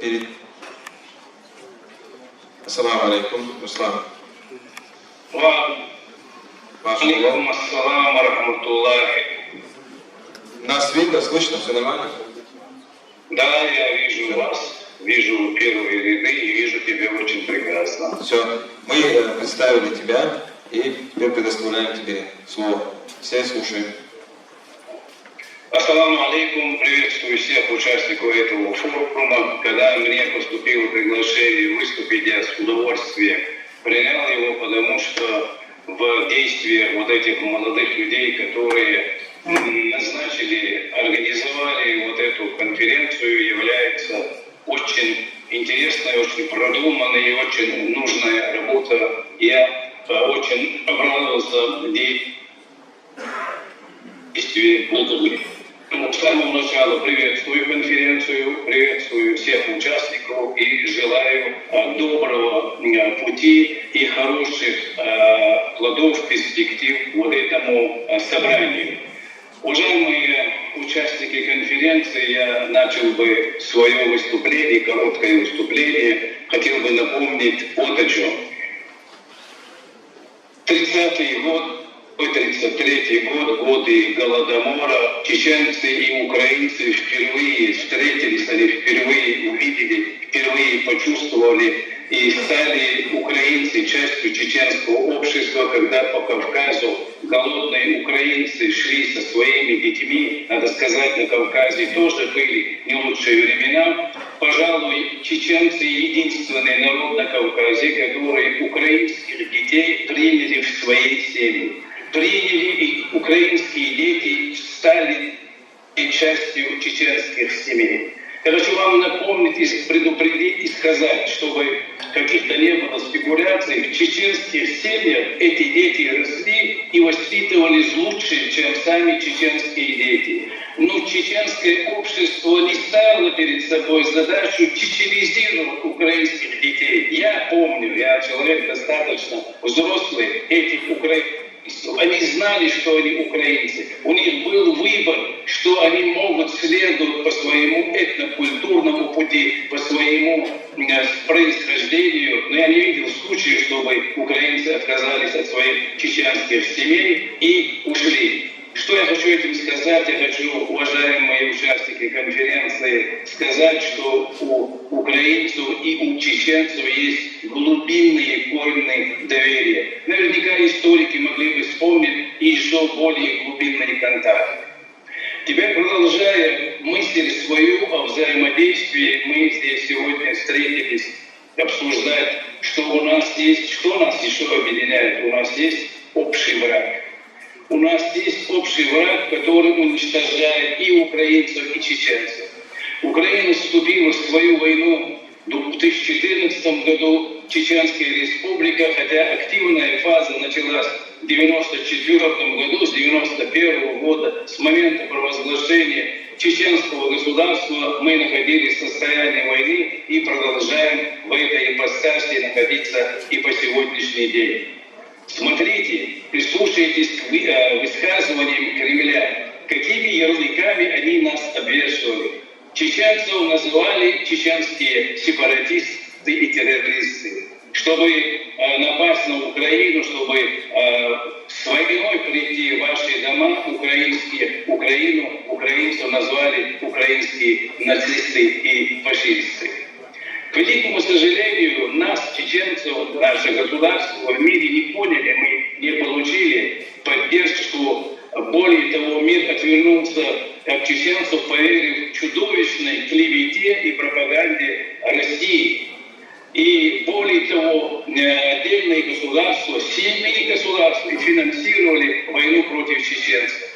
перед... Ассаламу алейкум, Руслан. Алейкум ассалам ва рахматуллахи. Нас видно, слышно, все нормально? Да, я вижу вас, вижу первые ряды и вижу тебя очень прекрасно. Все, мы представили тебя и теперь предоставляем тебе слово. Все слушаем. Ассаламу алейкум, приветствую всех участников этого форума. Когда мне поступило приглашение выступить, я с удовольствием принял его, потому что в действии вот этих молодых людей, которые назначили, организовали вот эту конференцию, является очень интересной, очень продуманной и очень нужная работа. Я очень обрадовался действию молодых. С самого начала приветствую конференцию, приветствую всех участников и желаю доброго пути и хороших плодов, перспектив вот этому собранию. Уважаемые участники конференции, я начал бы свое выступление, короткое выступление, хотел бы напомнить вот о чем. 30-й год, 33-й год, годы Голодомора, чеченцы и украинцы впервые встретились, они впервые увидели, впервые почувствовали и стали украинцы частью чеченского общества, когда по Кавказу голодные украинцы шли со своими детьми, надо сказать, на Кавказе тоже были не лучшие времена. Пожалуй, чеченцы единственный народ на Кавказе, который украинских детей приняли в свои семьи. Приняли, и украинские дети стали частью чеченских семей. Я хочу вам напомнить, предупредить и сказать, чтобы каких-то не было спекуляций, в чеченских семьях эти дети росли и воспитывались лучше, чем сами чеченские дети. Но чеченское общество не ставило перед собой задачу чеченизировать украинских детей. Я помню, я человек достаточно взрослый, этих украинцев. Они знали, что они украинцы. У них был выбор, что они могут следовать по своему этнокультурному пути, по своему происхождению. Но я не видел случая, чтобы украинцы отказались от своих чеченских семей и ушли. Что я хочу этим сказать? Я хочу, уважаемые участники конференции, сказать, что у украинцев и у чеченцев есть глубинные корни доверия. Наверняка историки могли бы вспомнить и еще более глубинные контакты. Теперь, продолжая мысль свою о взаимодействии, мы здесь сегодня встретились обсуждать, что у нас есть, что нас еще объединяет. У нас есть общий враг. У нас есть общий враг, который уничтожает и украинцев, и чеченцев. Украина вступила в свою войну в 2014 году, Чеченская республика, хотя активная фаза началась в 1994 году, с 1991 года, с момента провозглашения чеченского государства, мы находились в состоянии войны и продолжаем в этой ипостаси находиться и по сегодняшний день. Смотрите, прислушайтесь к высказываниям Кремля. Какими ярлыками они нас обвешивали? Чеченцев называли чеченские сепаратисты и террористы. Чтобы напасть на Украину, чтобы с войной прийти в ваши дома украинцев назвали украинские нацисты и фашисты. К великому сожалению, нас, чеченцев, наше государство в мире не поняли, мы не получили поддержку. Более того, мир отвернулся от чеченцев, поверив чудовищной клевете и пропаганде России. И более того, отдельные государства, сильные государства финансировали войну против чеченцев.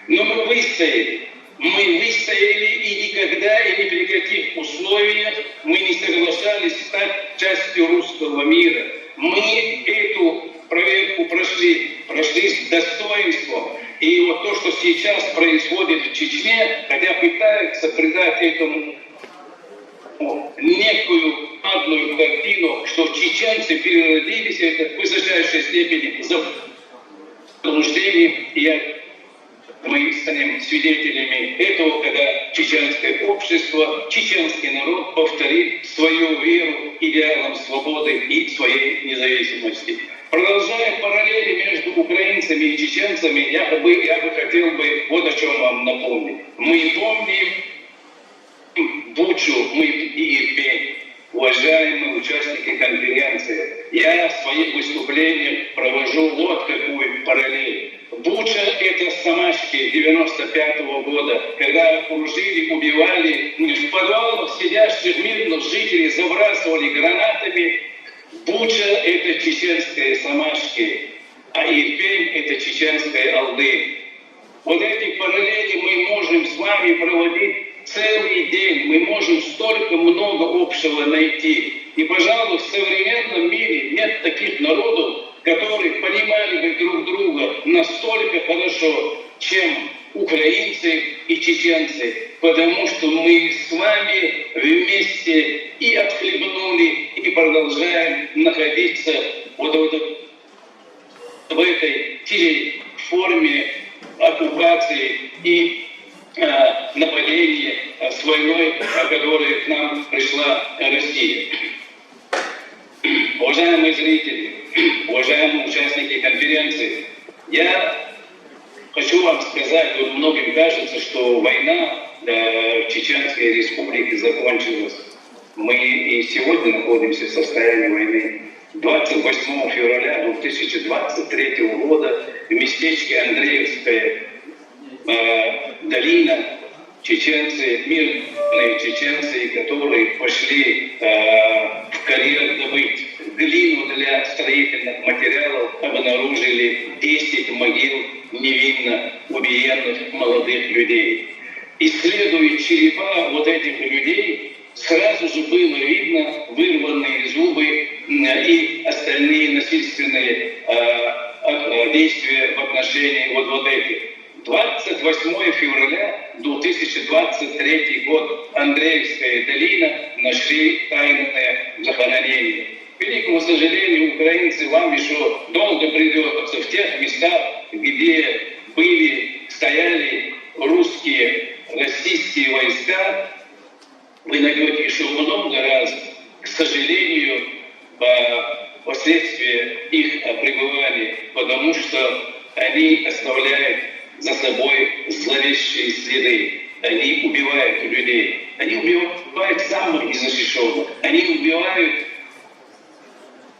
Но мы выстояли. Мы выстояли и никогда и ни при каких условиях мы не соглашались стать частью русского мира. Мы эту проверку прошли с достоинством. И вот то, что сейчас происходит в Чечне, хотя пытаются придать этому некую адную картину, что чеченцы переродились, это в высочайшей степени заблуждение и мы станем свидетелями этого, когда чеченское общество, чеченский народ повторит свою веру идеалам свободы и своей независимости. Продолжая параллели между украинцами и чеченцами, я бы хотел бы вот о чем вам напомнить. Мы помним Бучу, мы и Ирпень, уважаемые участники конференции. Я в своих выступлениях провожу вот какую параллель. Буча – это Самашки 95-го года, когда окружили, убивали, в подвалах сидящих мирных жителей забрасывали гранатами. Буча – это чеченская Самашки, а Ирпень – это чеченская Алды. Вот эти параллели мы можем с вами проводить целый день, мы можем столько много общего найти. И, пожалуй, в современном мире нет таких народов, которые понимали бы друг друга настолько хорошо, чем украинцы и чеченцы. Потому что мы с вами вместе и отхлебнули, и продолжаем находиться вот в этой форме оккупации и нападения с войной, о которой к нам пришла Россия. Уважаемые зрители, уважаемые участники конференции, я хочу вам сказать, вот многим кажется, что война в Чеченской Республике закончилась. Мы и сегодня находимся в состоянии войны. 28 февраля 2023 года в местечке Андреевская долина чеченцы, мирные чеченцы, которые пошли в карьер добыть глину для строительных материалов, обнаружили 10 могил невинно убиенных молодых людей. Исследуя черепа вот этих людей, сразу же было видно вырванные зубы и остальные насильственные действия в отношении вот этих. 28 февраля 2023 год, Андреевская долина, нашли тайное захоронение. К великому сожалению, украинцы, вам еще долго придется в тех местах, где стояли русские, российские войска, вы найдете еще много раз, к сожалению, последствия их пребывания, потому что они оставляют за собой зловещие следы. Они убивают людей. Они убивают самых незащищенных. Они убивают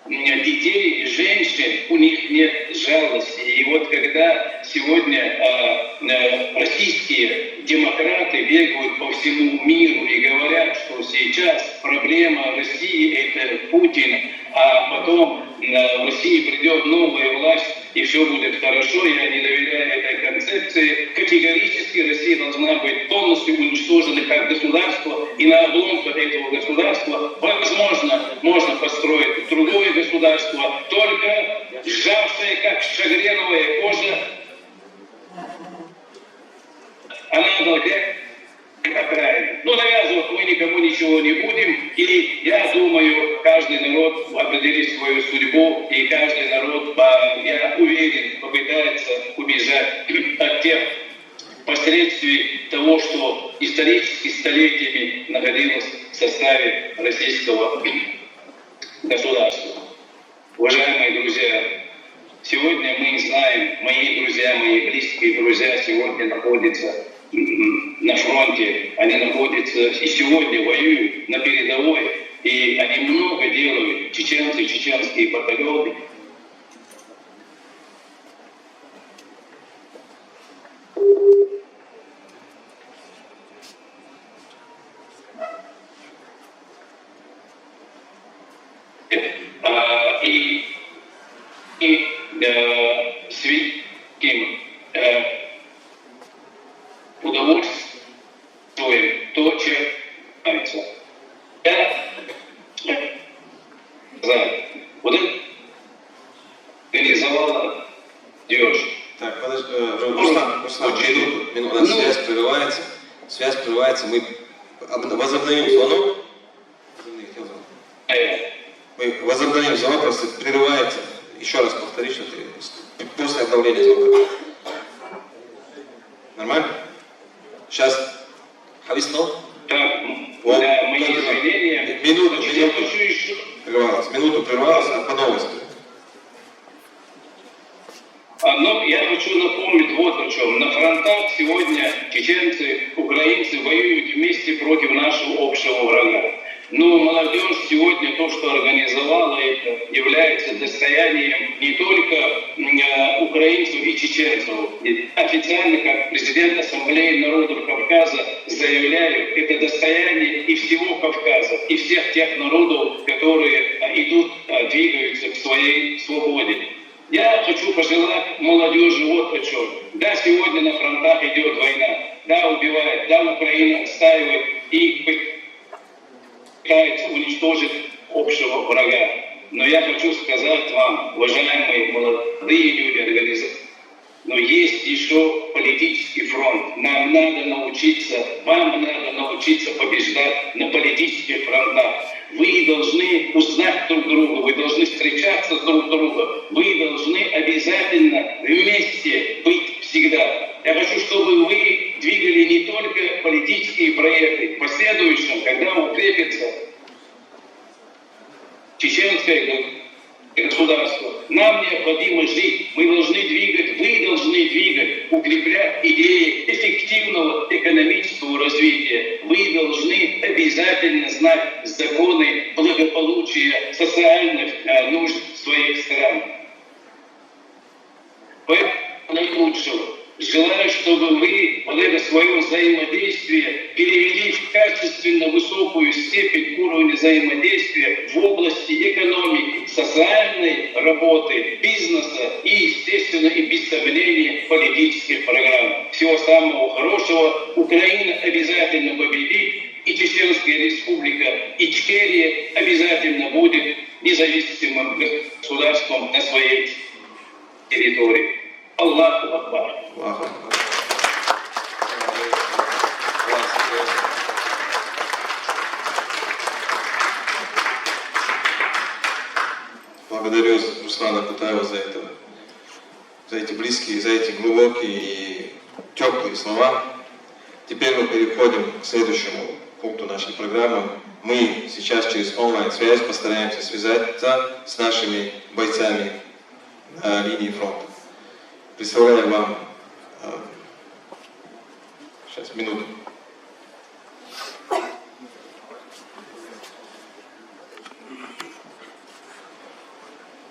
детей, женщин. У них нет жалости. И вот когда сегодня российские демократы бегают по всему миру и говорят, что сейчас проблема России – это Путин, а потом в России придет новая власть, и все будет хорошо, я не доверяю этой концепции. Категорически Россия должна быть полностью уничтожена как государство, и на обломках этого государства, возможно, можно построить другое государство, только сжавшее, как шагреновая кожа, она должна окраина. Но навязывать мы никому ничего не будем, и я думаю, каждый народ определит свою судьбу, и каждый народ, я уверен, попытается убежать от тех последствий того, что исторически столетиями находилось в составе российского государства. Уважаемые друзья, сегодня мы знаем, мои друзья, мои близкие друзья сегодня находятся на фронте, они находятся и сегодня воюют на передовой, и они много делают, чеченцы, чеченские батальоны. С великим удовольствием то, чем нравится. Вот это организовала молодежь. Так, подожди, Руслан, минуту, у нас связь прерывается, мы возобновим звонок. Мы возобновим звонок, просто прерывается. Еще раз повтори, что ты после обновления звонка. Нормально? Сейчас. Хависно? Так, Вот. да, мои извинения. Минуту прервалась, а по новости. Но я хочу напомнить вот о чем. На фронтах сегодня чеченцы, украинцы воюют вместе против нашего общего врага. Но молодежь сегодня то, что организовала это, является достоянием не только украинцев и чеченцев. Официально, как президент Ассамблеи народов Кавказа, заявляю, это достояние и всего Кавказа, и всех тех народов, которые двигаются к своей свободе. Я хочу пожелать молодежи вот о чем. Да, сегодня на фронтах идет война, да, убивает, да, Украина отстаивает и пытается уничтожить общего врага. Но я хочу сказать вам, уважаемые молодые люди, организации, но есть еще политический фронт. Нам надо научиться, вам надо научиться побеждать на политических фронтах. Вы должны узнать друг друга, вы должны встречаться с друг другом, вы должны обязательно вместе быть всегда. Я хочу, чтобы вы двигали не только политические проекты. В последующем, когда укрепится чеченское государство, нам необходимо жить, мы должны двигать, вы должны двигать, укреплять идеи эффективного экономического развития. Вы должны обязательно знать законы благополучия социальных нужд своих стран. Поэтому наилучшего. Желаю, чтобы вы вот это свое взаимодействие перевели в качественно высокую степень уровня взаимодействия в области экономики, социальной работы, бизнеса и, естественно, и без сомнения политических программ. Всего самого хорошего. Украина обязательно победит, и Чеченская Республика Ичкерия обязательно будет независимым государством на своей территории. Аллаху Акбар. Аллаху Акбар. Благодарю Руслана Кутаева за эти близкие, за эти глубокие и теплые слова. Теперь мы переходим к следующему пункту нашей программы. Мы сейчас через онлайн-связь постараемся связаться с нашими бойцами на линии фронта. Представляю вам, сейчас, минуту.